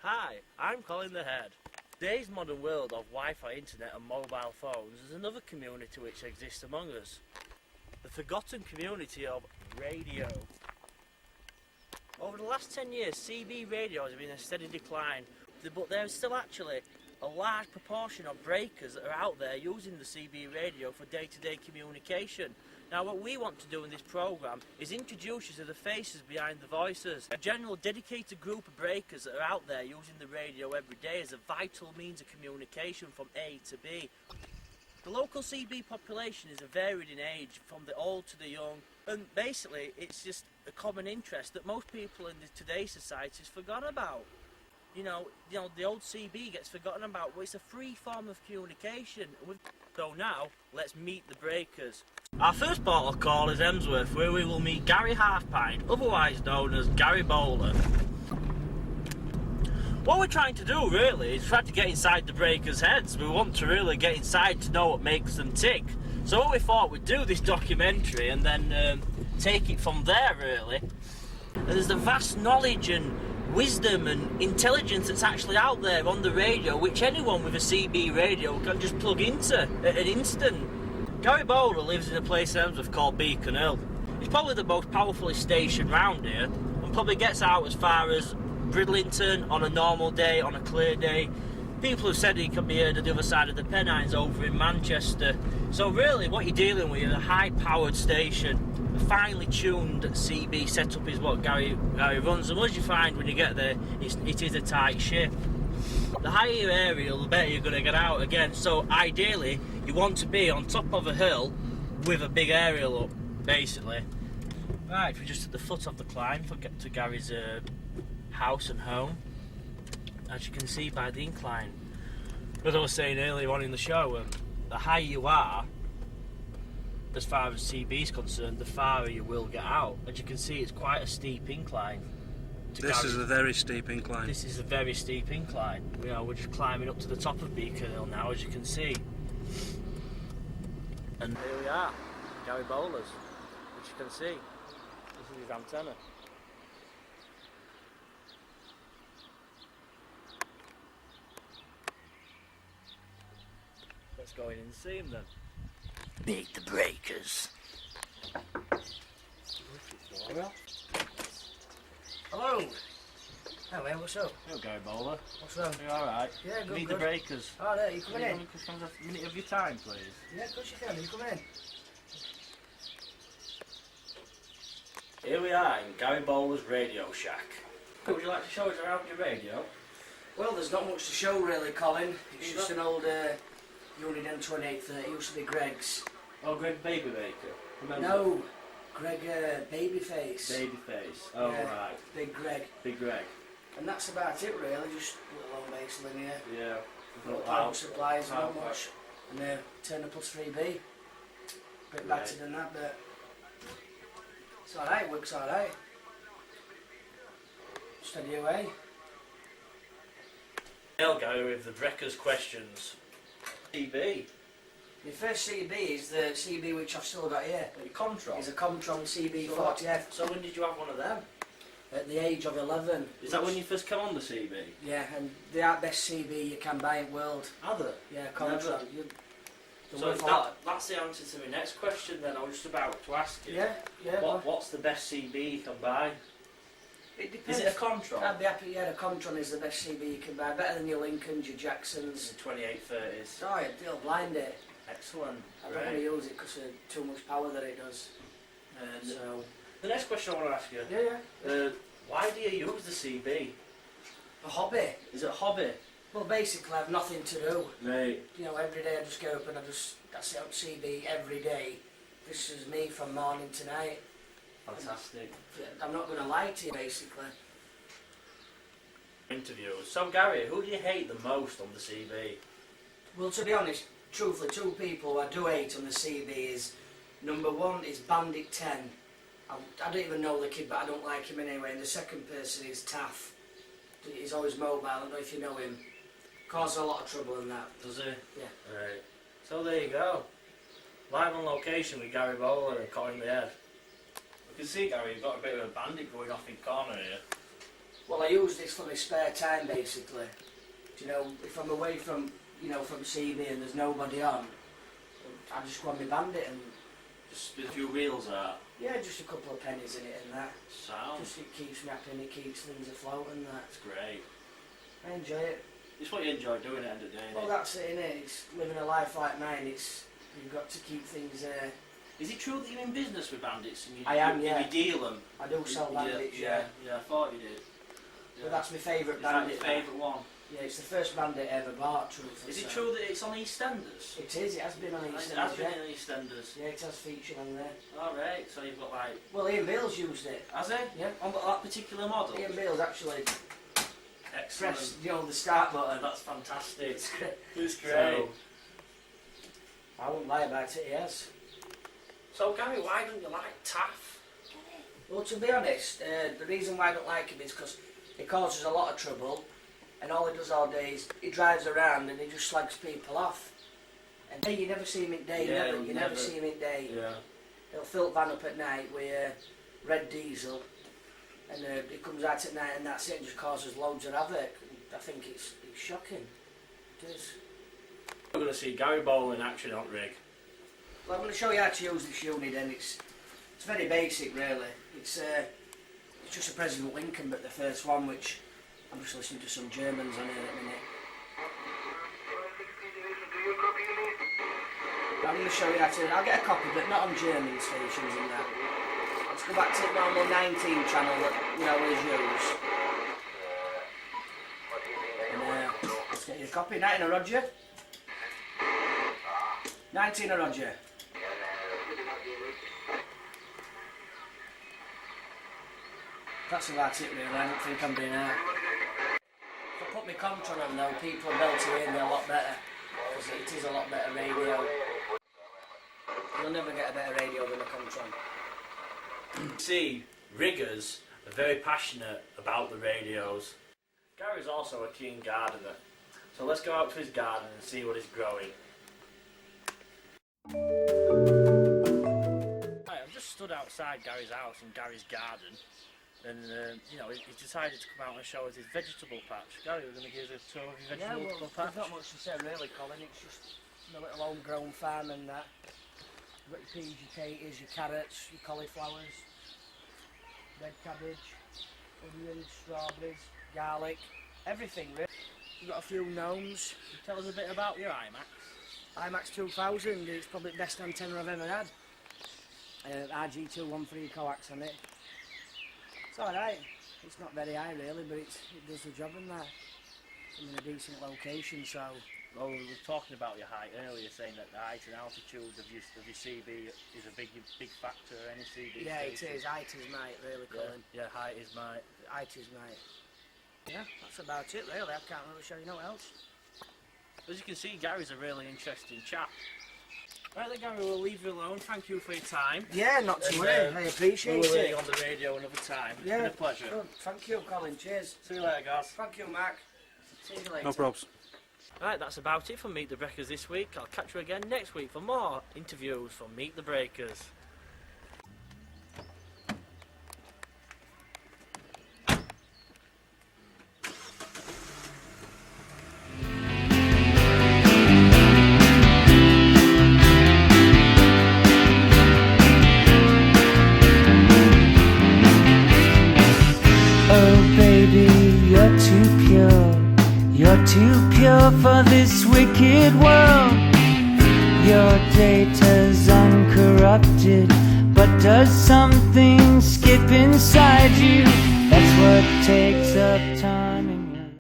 Hi, I'm Colin The Head. Today's modern world of Wi-Fi, internet and mobile phones is another community which exists among us. The forgotten community of radio. Over the last 10 years, CB radio has been in a steady decline, but there is still actually a large proportion of breakers that are out there using the CB radio for day-to-day communication. Now what we want to do in this programme is introduce you to the faces behind the voices, a general dedicated group of breakers that are out there using the radio every day as a vital means of communication from A to B. The local CB population is varied in age, from the old to the young, and basically it's just a common interest that most people in today's society has forgotten about. You know, the old CB gets forgotten about, but it's a free form of communication. So now, let's meet the breakers. Our first port of call is Hemsworth, where we will meet Gary Halfpint, otherwise known as Gary Bowler. What we're trying to do really is try to get inside the breakers' heads. We want to really get inside to know what makes them tick. So what we thought we'd do this documentary and then take it from there really. And there's the vast knowledge and wisdom and intelligence that's actually out there on the radio, which anyone with a CB radio can just plug into at an instant. Gary Bowler lives in a place in Hemsworth called Beacon Hill. It's probably the most powerful station round here, and probably gets out as far as Bridlington on a normal day, on a clear day. People have said he can be heard at the other side of the Pennines over in Manchester. So really what you're dealing with is a high-powered station. A finely tuned CB setup is what Gary runs, and as you find when you get there, it is a tight ship. The higher your aerial, the better you're going to get out again. So ideally, you want to be on top of a hill with a big aerial up, basically. Right, we're just at the foot of the climb to Gary's house and home. As you can see by the incline. As I was saying earlier on in the show, the higher you are, as far as CB is concerned, the farther you will get out. As you can see, it's quite a steep incline. This is a very steep incline. This is a very steep incline. We're just climbing up to the top of Beacon Hill now, as you can see. And here we are, Gary Bowler's, which you can see. This is his antenna. Let's go in and see him then. Meet the breakers. Hello. Hey man, what's up? Hello, Gary Bowler. What's up? You alright? Yeah, good. Meet the breakers. Oh, there, you coming in? Can you have a minute of your time, please? Yeah, of course you can. You come in. Here we are in Gary Bowler's Radio Shack. Would you like to show us around your radio? Well, there's not much to show really, Colin. It's just an old Uniden 2830. It used to be Greg's. Oh, Greg Babymaker. Remember? No, Greg Babyface. Babyface. Oh, yeah, right. Big Greg. Big Greg. And that's about it really, just a little base linear. Yeah. Little power supplies, not much. And Turner plus 3B. Bit better than that, but it's alright, works alright. Steady away. I'll go with the breakers questions. CB. My first CB is the CB which I've still got here. Your Comtron? It's a Comtron CB40F. So when did you have one of them? At the age of 11. Is that when you first came on the CB? Yeah, and they are best CB you can buy in the world. Are they? Yeah, Comtron. So that's the answer to my next question then. I was just about to ask you. Yeah, yeah. What's the best CB you can buy? It depends. Is it a Comtron? I'd be happy, yeah, the Comtron is the best CB you can buy. Better than your Lincolns, your Jacksons. The 2830s. Oh, it'll blind it. Excellent. I don't want to use it because of too much power that it does. And So, the next question I want to ask you. yeah. Why do you use the CB? A hobby. Is it a hobby? Well, basically, I have nothing to do. Right. You know, every day I just get up and that's it on CB every day. This is me from morning to night. Fantastic. I'm not going to lie to you, basically. Interviews. So Gary, who do you hate the most on the CB? Well, to be honest, truthfully, two people I do hate on the CB is, number one is Bandit 10. I don't even know the kid, but I don't like him anyway. And the second person is Taff. He's always mobile, I don't know if you know him. Causes a lot of trouble in that. Does he? Yeah. Right. So there you go. Live on location with Gary Bowler and Colin The Head. You can see, Gary, you've got a bit of a bandit going off in corner here. Well, I use this for my spare time basically. You know, if I'm away from, you know, from CB and there's nobody on, I just go on my Bandit and Just with a few reels out. yeah, just a couple of pennies in it and that. Sound. Just it keeps me happy and it keeps things afloat and that. That's great. I enjoy it. It's what you enjoy doing at the end of the day. Well, that's it, innit? It's living a life like mine. It's you've got to keep things. Is it true that you're in business with bandits? And I am, yeah. You deal them? I do sell bandits, yeah. Yeah, I thought you did. Yeah. But that's my favourite Is that bandit. your favourite one? Yeah, it's the first bandit I ever bought, truthfully. Is it true that it's on EastEnders? It is, it has been on EastEnders. It has been on EastEnders. Yeah, it has featured on there. Alright, so you've got like... Well, Ian Beale's used it. Has he? Yeah. On that particular model? Ian Beale's actually Excellent. pressed, you know, the start button. That's fantastic. It's great. It's great. So, I won't lie about it, yes. So Gary, why don't you like Taff? Well, to be honest, the reason why I don't like him is because he causes a lot of trouble, and all he does all day is he drives around and he just slags people off. And hey, you never see him in day, Yeah, you never see him in day. Yeah. He'll fill the van up at night with red diesel, and he comes out at night and that's it, and just causes loads of havoc. I think it's shocking. It is. We're going to see Gary Bowl in action on rig. Well, I'm going to show you how to use this unit, and it's very basic, really. It's just a President Lincoln, but the first one, which I'm just listening to some Germans on here at the minute. I'm going to show you how to. I'll get a copy, but not on German stations and that. Let's go back to the normal 19 channel that we always use. And let's get you a copy. 19 Roger. 19 Roger. That's about it really, I don't think I'm doing that. If I put my Contron on though, people will be able to hear me a lot better, because it is a lot better radio. You'll never get a better radio than a Contron. See, riggers are very passionate about the radios. Gary's also a keen gardener, so let's go out to his garden and see what he's growing. Right, I've just stood outside Gary's house in Gary's garden, and you know, he's decided to come out and show us his vegetable patch. Gary, we're going to give us a tour of your vegetable patch. There's not much to say really, Colin. It's just a little homegrown farm and that. You've got your peas, your potatoes, your carrots, your cauliflowers, red cabbage, onions, strawberries, garlic, everything really. You've got a few gnomes. Tell us a bit about your IMAX. IMAX 2000, it's probably the best antenna I've ever had. RG213 coax on it. It's alright. It's not very high really, but it does the job in that. It's in a decent location, so. Well, we were talking about your height earlier, saying that the height and altitude of your CB is a big factor in any CB. Yeah, it is. Height is might, really, Colin. Yeah, height is might. Height is might. Yeah, that's about it really. I can't really show you no else. As you can see, Gary's a really interesting chap. Right then, Gary, we'll leave you alone. Thank you for your time. Yeah, not to worry. I appreciate we'll it. We'll on the radio another time. It's yeah, been a pleasure. Good. Thank you, Colin. Cheers. See you later, guys. Thank you, Mark. See you later. No probs. Right, that's about it from Meet the Breakers this week. I'll catch you again next week for more interviews from Meet the Breakers. Oh baby, you're too pure. You're too pure for this wicked world. Your data's uncorrupted, but does something skip inside you? That's what takes up